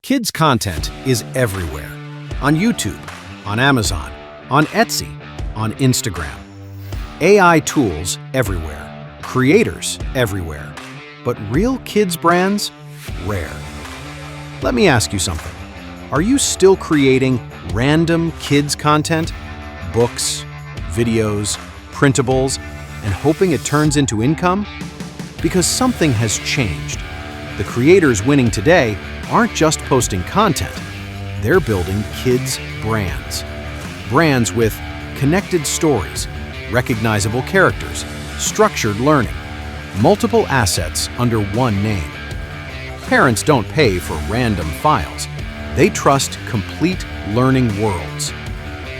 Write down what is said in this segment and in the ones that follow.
Kids content is everywhere. On YouTube, on Amazon, on Etsy, on Instagram. AI tools everywhere. Creators everywhere. But real kids brands? Rare. Let me ask you something. Are you still creating random kids content? Books, videos, printables, and hoping it turns into income? Because something has changed. The creators winning today aren't just posting content, they're building kids brands. Brands with connected stories, recognizable characters, structured learning, multiple assets under one name. Parents don't pay for random files, they trust complete learning worlds.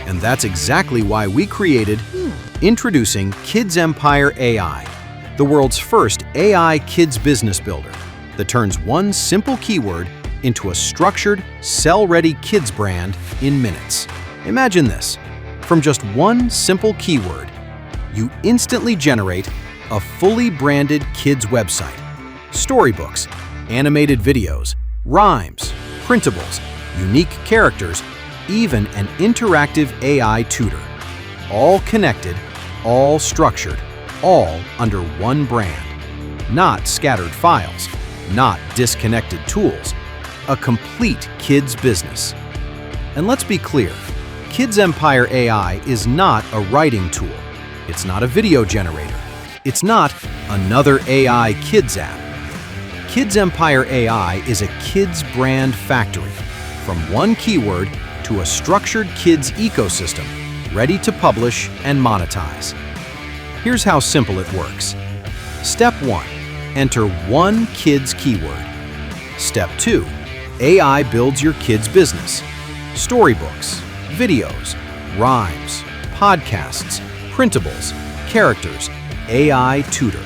And that's exactly why we created Introducing KidsEmpire AI, the world's first AI kids business builder that turns one simple keyword into a structured, sell-ready kids brand in minutes. Imagine this. From just one simple keyword, you instantly generate a fully branded kids website, storybooks, animated videos, rhymes, printables, unique characters, even an interactive AI tutor. All connected, all structured, all under one brand. Not scattered files, not disconnected tools. A complete kids business. And let's be clear, KidsEmpire AI is not a writing tool. It's not a video generator. It's not another AI kids app. KidsEmpire AI is a kids brand factory, from one keyword to a structured kids ecosystem, ready to publish and monetize. Here's how simple it works. Step 1. Enter one kids keyword. Step 2. AI builds your kids' business. Storybooks, videos, rhymes, podcasts, printables, characters, AI tutor,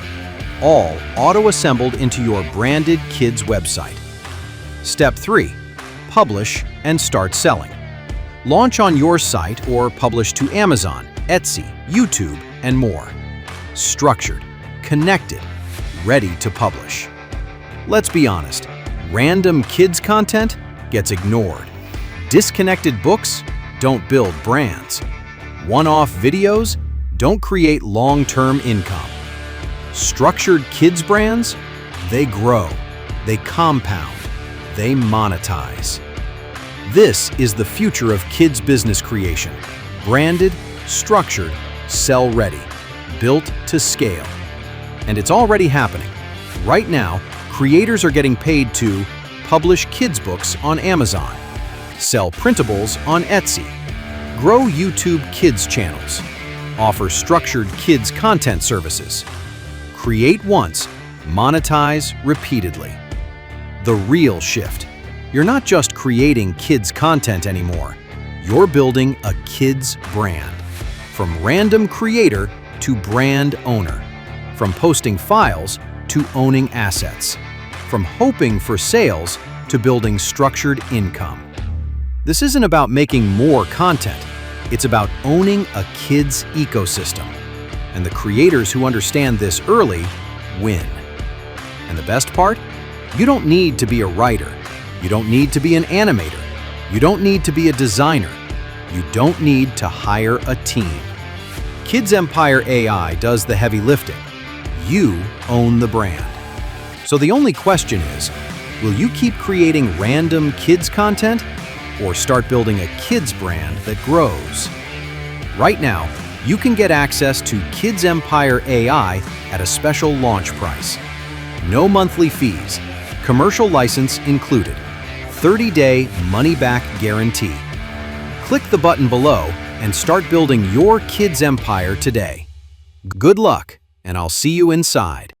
all auto-assembled into your branded kids website. Step 3. Publish and start selling. Launch on your site or publish to Amazon, Etsy, YouTube, and more. Structured, connected, ready to publish. Let's be honest. Random kids content gets ignored. Disconnected books don't build brands. One-off videos don't create long-term income. Structured kids brands, they grow, they compound, they monetize. This is the future of kids business creation. Branded, structured, sell-ready, built to scale. And it's already happening. Right now, creators are getting paid to publish kids books on Amazon, sell printables on Etsy, grow YouTube kids channels, offer structured kids content services, create once, monetize repeatedly. The real shift. You're not just creating kids content anymore. You're building a kids brand. From random creator to brand owner. From posting files to owning assets. From hoping for sales to building structured income. This isn't about making more content. It's about owning a kids ecosystem. And the creators who understand this early win. And the best part? You don't need to be a writer. You don't need to be an animator. You don't need to be a designer. You don't need to hire a team. KidsEmpire AI does the heavy lifting. You own the brand. So the only question is, will you keep creating random kids content or start building a kids brand that grows? Right now, you can get access to KidsEmpire AI at a special launch price. No monthly fees, commercial license included, 30-day money-back guarantee. Click the button below and start building your kids empire today. Good luck, and I'll see you inside.